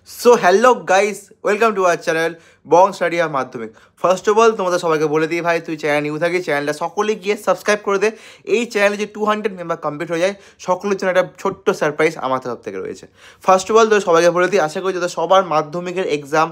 So hello guys, welcome to our channel Bong study আর Madhyamik. First of all তোমাদের সবাইকে বলে দিই ভাই, তুই চ্যানেল নিউ থাকিস চ্যানেলটা সকলে গিয়ে সাবস্ক্রাইব করে দে। এই চ্যানেলে যে 200 মেম্বার কমপ্লিট হয়ে যায় সকলের জন্য একটা ছোট্ট সারপ্রাইজ আমার তরফ থেকে রয়েছে। ফার্স্ট অফ অল তোদের সবাইকে বলে দিই, আশা করি যাদের সবার মাধ্যমিকের এক্সাম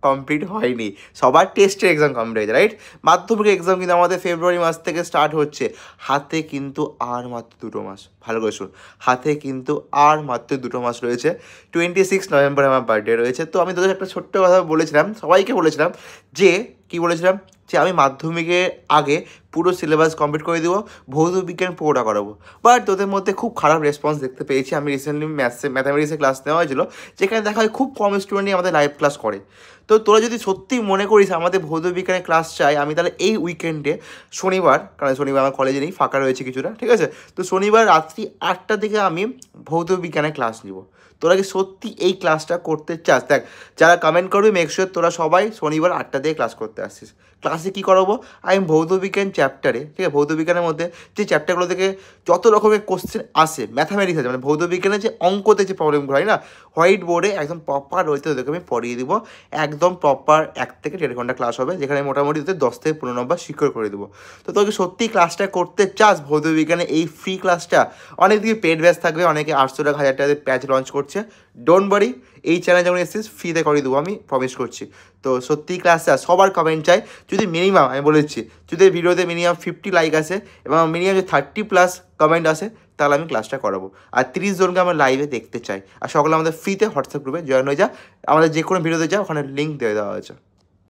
কমপ্লিট হয়নি, সবার টেস্টের এক্সাম কমপ্লিট হয়েছে, রাইট? মাধ্যমিকের এক্সাম কিন্তু আমাদের ফেব্রুয়ারি মাস থেকে স্টার্ট হচ্ছে। হাতে কিন্তু আর মাত্র 2 মাস, ভালো করে শুন, হাতে কিন্তু আর মাত্র 2 মাস রয়েছে। 26 নভেম্বরে আমার বার্থডে রয়েছে। তো আমি তোদের একটা ছোট্ট কথা বলেছিলাম, সবাইকে বলেছিলাম যে কি বলেছিলাম, যে আমি মাধ্যমিকের আগে পুরো সিলেবাস কমপ্লিট করে দেবো, ভৌত বিজ্ঞান পুরোটা করাবো। বাট তোদের মধ্যে খুব খারাপ রেসপন্স দেখতে পেয়েছি। আমি রিসেন্টলি ম্যাথামেটিক্সে ক্লাস নেওয়া হয়েছিল, যেখানে দেখা হয় খুব কম স্টুডেন্টই আমাদের লাইভ ক্লাস করে। তো তোরা যদি সত্যি মনে করিস আমাদের ভৌত বিজ্ঞানের ক্লাস চাই, আমি তাহলে এই উইকেন্ডে শনিবার, কারণ শনিবার আমার কলেজে নেই, ফাঁকা রয়েছে কিছুটা, ঠিক আছে? তো শনিবার রাত্রি 8টার দিকে আমি ভৌত বিজ্ঞানের ক্লাস নিব। তোরা কি সত্যি এই ক্লাসটা করতে চাস? দেখ, যারা কমেন্ট করবি মেক শিওর তোরা সবাই শনিবার 8টা দিয়ে ক্লাস করতে আসছিস। ক্লাসে কী করাবো? আমি ভৌত বিজ্ঞান চ্যাপ্টারে, ঠিক আছে, ভৌত বিজ্ঞানের মধ্যে যে চ্যাপ্টারগুলো থেকে যত রকমের কোশ্চেন আসে, ম্যাথামেটিক্স আছে, মানে ভৌত বিজ্ঞানের যে অঙ্কতে যে প্রবলেমগুলো হয় না, হোয়াইট বোর্ডে একদম প্রপার রয়েছে, ওদেরকে আমি পড়িয়ে দিব। একদম প্রপার 1 থেকে 1.5 ঘন্টা ক্লাস হবে, যেখানে মোটামুটি তোদের 10 থেকে 15 নম্বর সিকিউর করে দেবো। তো তোকে সত্যি ক্লাসটা করতে চাস ভৌত বিজ্ঞানে এই ফ্রি ক্লাসটা? অনেক দিকে পেড ব্যাচ থাকবে, অনেকে 800 টাকা 1000 টাকা প্যাচ লঞ্চ করছে। ডোন্ট ওয়ারি, এই চ্যানেল যখন এসেছিস ফ্রিতে করে দেবো, আমি প্রমিস করছি। তো সত্যি ক্লাসে সবার কমেন্ট চাই। যদি মিনিমাম, আমি বলে দিচ্ছি, যদি ভিডিওতে মিনিমাম 50 লাইক আসে এবং মিনিমাম যদি 30+ কমেন্ট আসে, তাহলে আমি ক্লাসটা করাবো। আর 30 জনকে আমরা লাইভে দেখতে চাই। আর সকলে আমাদের ফ্রিতে হোয়াটসঅ্যাপ গ্রুপে জয়েন হয়ে যা, আমাদের যে কোনো ভিডিওতে যা, ওখানে লিঙ্ক দিয়ে দেওয়া হয়েছে।